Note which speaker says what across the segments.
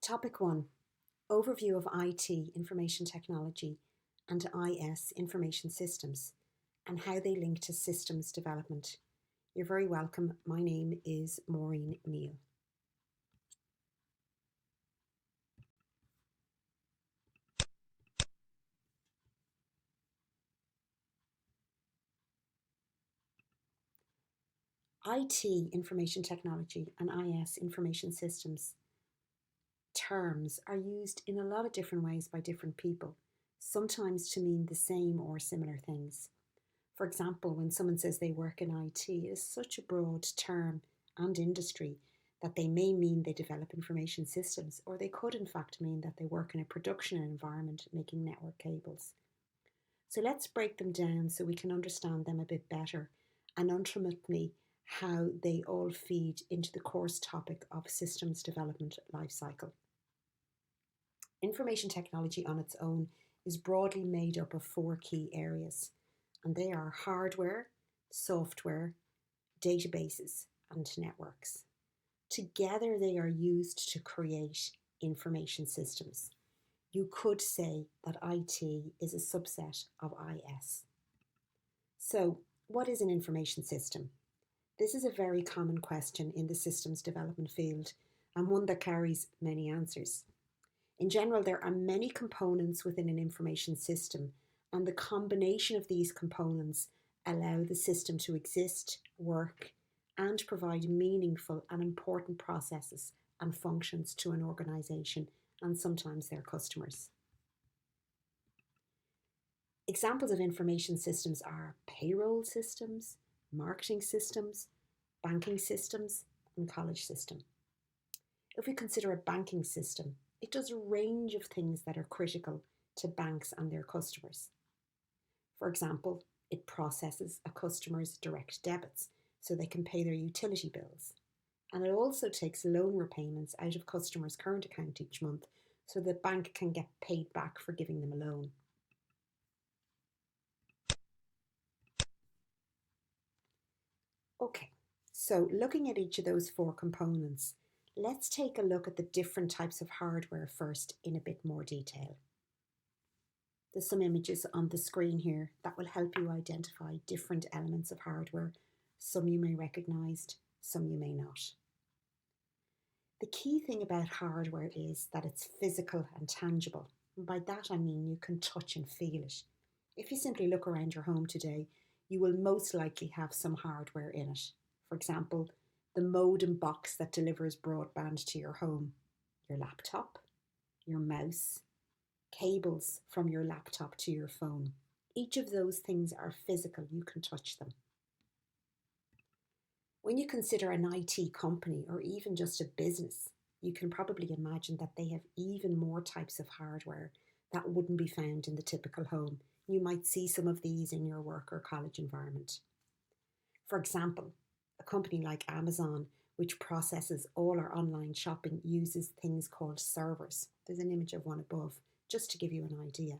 Speaker 1: Topic 1. Overview of IT, Information Technology, and IS, Information Systems, and how they link to systems development. You're very welcome. My name is Maureen Neal. IT, Information Technology, and IS, Information Systems terms are used in a lot of different ways by different people, sometimes to mean the same or similar things. For example, when someone says they work in IT, it is such a broad term and industry that they may mean they develop information systems, or they could in fact mean that they work in a production environment making network cables. So let's break them down so we can understand them a bit better and ultimately how they all feed into the course topic of systems development lifecycle. Information technology on its own is broadly made up of 4 key areas, and they are hardware, software, databases, and networks. Together they are used to create information systems. You could say that IT is a subset of IS. So, what is an information system? This is a very common question in the systems development field, and one that carries many answers. In general, there are many components within an information system, and the combination of these components allow the system to exist, work, and provide meaningful and important processes and functions to an organisation and sometimes their customers. Examples of information systems are payroll systems, marketing systems, banking systems, and college system. If we consider a banking system, it does a range of things that are critical to banks and their customers. For example, it processes a customer's direct debits so they can pay their utility bills. And it also takes loan repayments out of customers' current account each month so the bank can get paid back for giving them a loan. Okay, so looking at each of those 4 components, let's take a look at the different types of hardware first in a bit more detail. There's some images on the screen here that will help you identify different elements of hardware. Some you may recognise, some you may not. The key thing about hardware is that it's physical and tangible. And by that I mean you can touch and feel it. If you simply look around your home today, you will most likely have some hardware in it. For example, the modem box that delivers broadband to your home, your laptop, your mouse, cables from your laptop to your phone. Each of those things are physical, you can touch them. When you consider an IT company or even just a business, you can probably imagine that they have even more types of hardware that wouldn't be found in the typical home. You might see some of these in your work or college environment. For example, a company like Amazon, which processes all our online shopping, uses things called servers. There's an image of one above, just to give you an idea.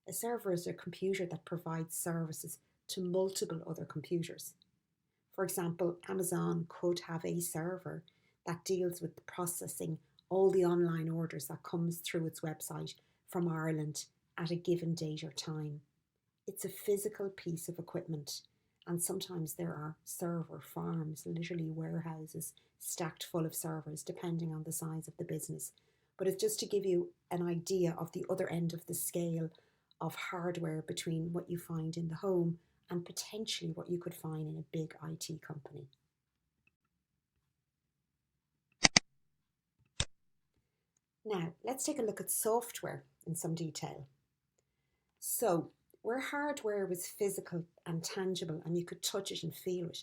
Speaker 1: A server is a computer that provides services to multiple other computers. For example, Amazon could have a server that deals with processing all the online orders that comes through its website from Ireland at a given date or time. It's a physical piece of equipment, and sometimes there are server farms, literally warehouses stacked full of servers depending on the size of the business. But it's just to give you an idea of the other end of the scale of hardware between what you find in the home and potentially what you could find in a big IT company. Now, let's take a look at software in some detail. So, where hardware was physical and tangible and you could touch it and feel it,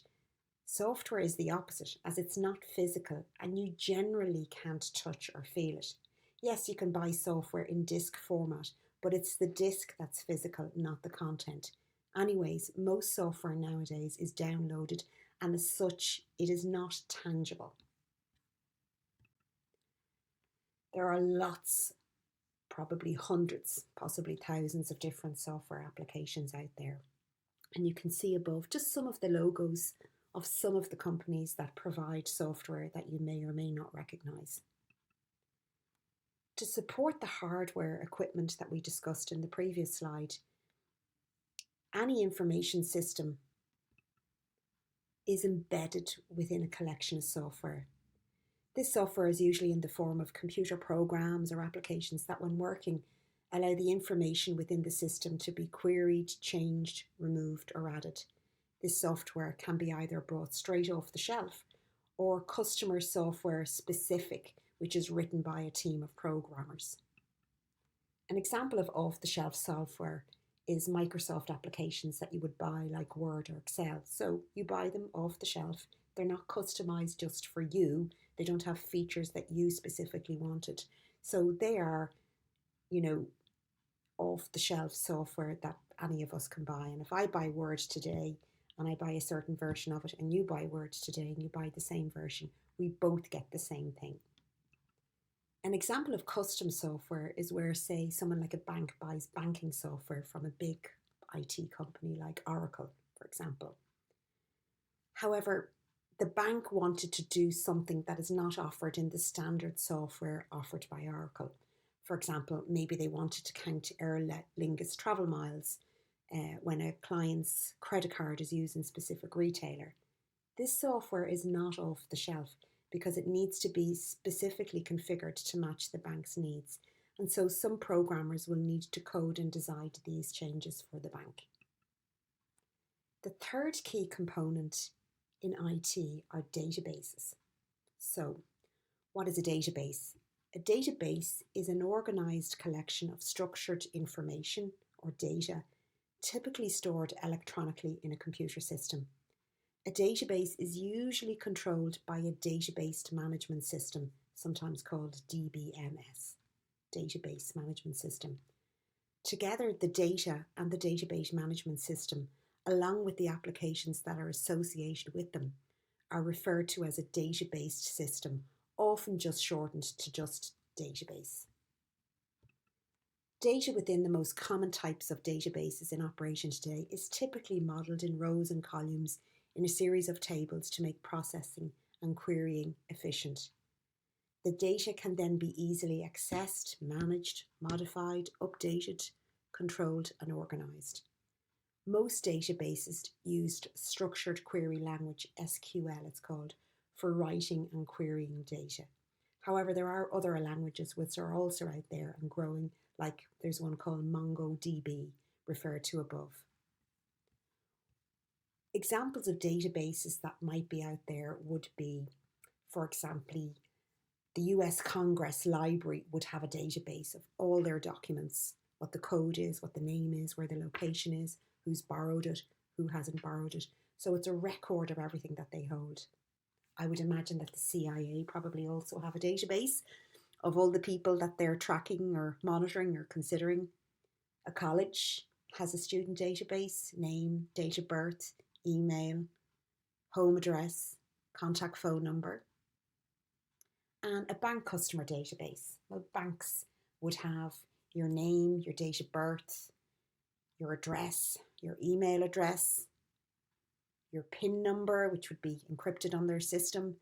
Speaker 1: software is the opposite, as it's not physical and you generally can't touch or feel it. Yes, you can buy software in disk format, but it's the disk that's physical, not the content. Anyways, most software nowadays is downloaded, and as such, it is not tangible. There are lots, probably hundreds, possibly thousands of different software applications out there. And you can see above just some of the logos of some of the companies that provide software that you may or may not recognise. To support the hardware equipment that we discussed in the previous slide, any information system is embedded within a collection of software. This software is usually in the form of computer programs or applications that, when working, allow the information within the system to be queried, changed, removed, or added. This software can be either brought straight off the shelf or customer software specific, which is written by a team of programmers. An example of off-the-shelf software is Microsoft applications that you would buy, like Word or Excel. So you buy them off the shelf. They're not customized just for you. They don't have features that you specifically wanted. So they are, off-the-shelf software that any of us can buy. And if I buy Word today and I buy a certain version of it, and you buy Word today and you buy the same version, we both get the same thing. An example of custom software is where, say, someone like a bank buys banking software from a big IT company like Oracle, for example. However, the bank wanted to do something that is not offered in the standard software offered by Oracle. For example, maybe they wanted to count Aer Lingus travel miles when a client's credit card is used in a specific retailer. This software is not off the shelf because it needs to be specifically configured to match the bank's needs. And so some programmers will need to code and design these changes for the bank. The third key component in IT are databases. So, what is a database? A database is an organized collection of structured information or data, typically stored electronically in a computer system. A database is usually controlled by a database management system, sometimes called DBMS, database management system. Together, the data and the database management system, along with the applications that are associated with them, are referred to as a data-based system, often just shortened to just database. Data within the most common types of databases in operation today is typically modelled in rows and columns in a series of tables to make processing and querying efficient. The data can then be easily accessed, managed, modified, updated, controlled, and organised. Most databases used structured query language, SQL it's called, for writing and querying data. However, there are other languages which are also out there and growing, like there's one called MongoDB, referred to above. Examples of databases that might be out there would be, for example, the US Congress Library would have a database of all their documents, what the code is, what the name is, where the location is, who's borrowed it, who hasn't borrowed it. So it's a record of everything that they hold. I would imagine that the CIA probably also have a database of all the people that they're tracking or monitoring or considering. A college has a student database, name, date of birth, email, home address, contact phone number. And a bank customer database. Well, banks would have your name, your date of birth, your address, your email address, your PIN number, which would be encrypted on their system.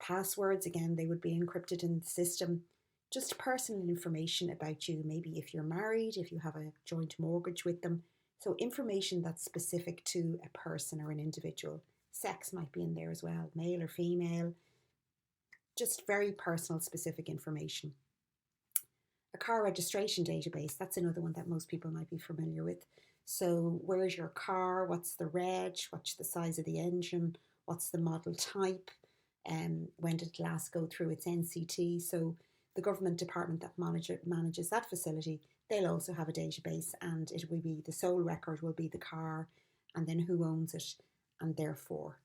Speaker 1: Passwords, again, they would be encrypted in the system. Just personal information about you, maybe if you're married, if you have a joint mortgage with them. So information that's specific to a person or an individual. Sex might be in there as well, male or female. Just very personal, specific information. A car registration database, that's another one that most people might be familiar with. So where's your car? What's the reg? What's the size of the engine? What's the model type? When did it last go through its NCT? So the government department that manages that facility, they'll also have a database, and it will be the sole record will be the car, and then who owns it, and therefore.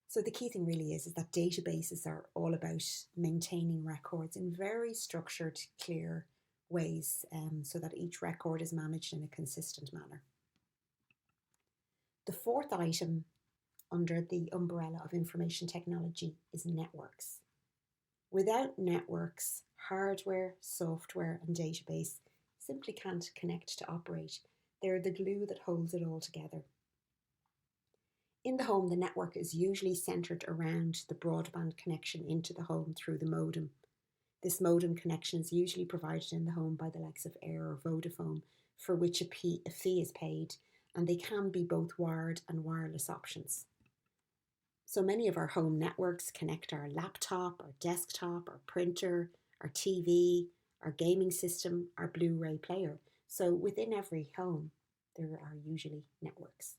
Speaker 1: So the key thing really is that databases are all about maintaining records in very structured, clear ways, so that each record is managed in a consistent manner. The fourth item under the umbrella of information technology is networks. Without networks, hardware, software, and database simply can't connect to operate. They're the glue that holds it all together. In the home, the network is usually centered around the broadband connection into the home through the modem. This modem connection is usually provided in the home by the likes of Air or Vodafone, for which a fee is paid, and they can be both wired and wireless options. So many of our home networks connect our laptop, our desktop, our printer, our TV, our gaming system, our Blu-ray player. So within every home, there are usually networks.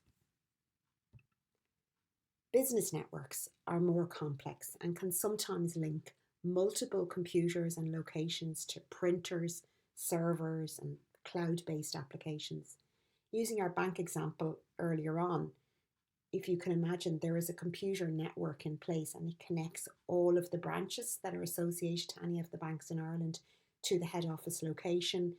Speaker 1: Business networks are more complex and can sometimes link multiple computers and locations to printers, servers, and cloud-based applications. Using our bank example earlier on, if you can imagine, there is a computer network in place and it connects all of the branches that are associated to any of the banks in Ireland to the head office location.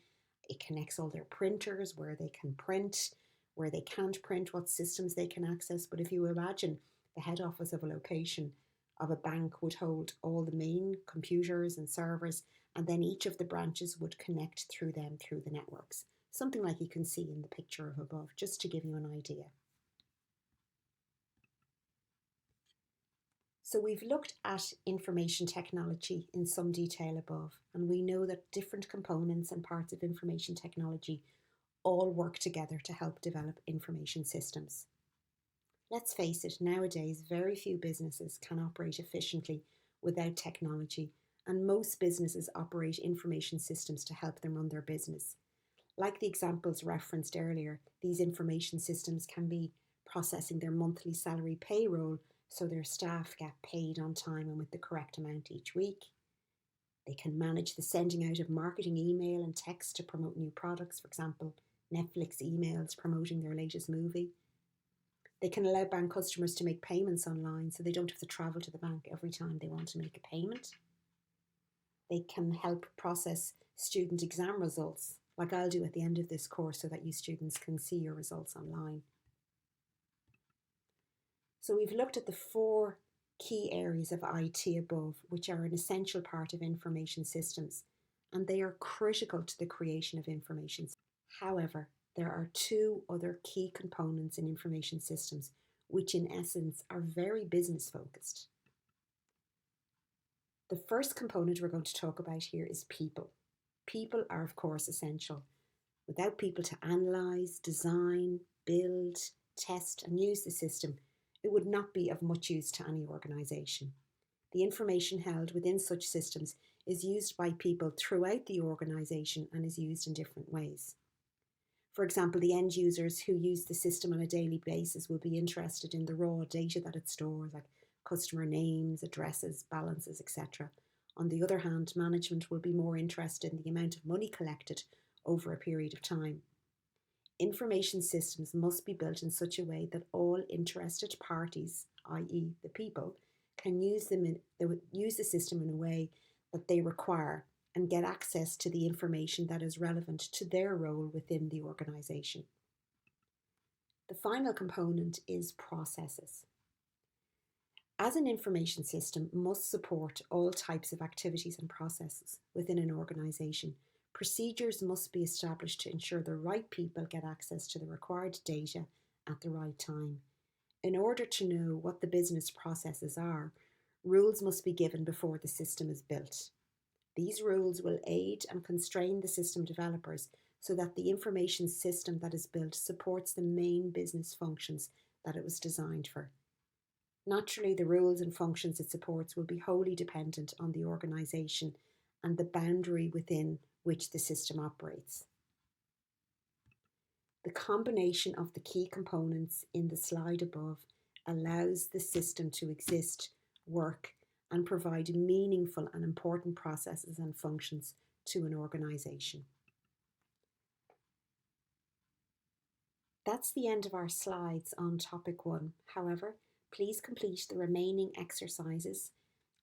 Speaker 1: It connects all their printers, where they can print, where they can't print, what systems they can access. But if you imagine the head office of a location of a bank would hold all the main computers and servers, and then each of the branches would connect through them through the networks. Something like you can see in the picture of above, just to give you an idea. So we've looked at information technology in some detail above, and we know that different components and parts of information technology all work together to help develop information systems. Let's face it, nowadays very few businesses can operate efficiently without technology, and most businesses operate information systems to help them run their business. Like the examples referenced earlier, these information systems can be processing their monthly salary payroll so their staff get paid on time and with the correct amount each week. They can manage the sending out of marketing email and text to promote new products, for example, Netflix emails promoting their latest movie. They can allow bank customers to make payments online so they don't have to travel to the bank every time they want to make a payment. They can help process student exam results, like I'll do at the end of this course, so that you students can see your results online. So we've looked at the 4 key areas of IT above, which are an essential part of information systems, and they are critical to the creation of information. However, there are 2 other key components in information systems, which in essence are very business focused. The first component we're going to talk about here is people. People are, of course, essential. Without people to analyse, design, build, test, and use the system, it would not be of much use to any organisation. The information held within such systems is used by people throughout the organisation and is used in different ways. For example, the end users who use the system on a daily basis will be interested in the raw data that it stores, like customer names, addresses, balances, etc. On the other hand, management will be more interested in the amount of money collected over a period of time. Information systems must be built in such a way that all interested parties, i.e. the people, can use the system in a way that they require and get access to the information that is relevant to their role within the organisation. The final component is processes. As an information system must support all types of activities and processes within an organisation, procedures must be established to ensure the right people get access to the required data at the right time. In order to know what the business processes are, rules must be given before the system is built. These rules will aid and constrain the system developers so that the information system that is built supports the main business functions that it was designed for. Naturally, the rules and functions it supports will be wholly dependent on the organisation and the boundary within which the system operates. The combination of the key components in the slide above allows the system to exist, work, and provide meaningful and important processes and functions to an organisation. That's the end of our slides on topic 1. However, please complete the remaining exercises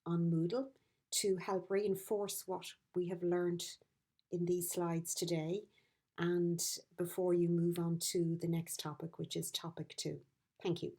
Speaker 1: on Moodle to help reinforce what we have learned in these slides today, and before you move on to the next topic, which is topic 2. Thank you.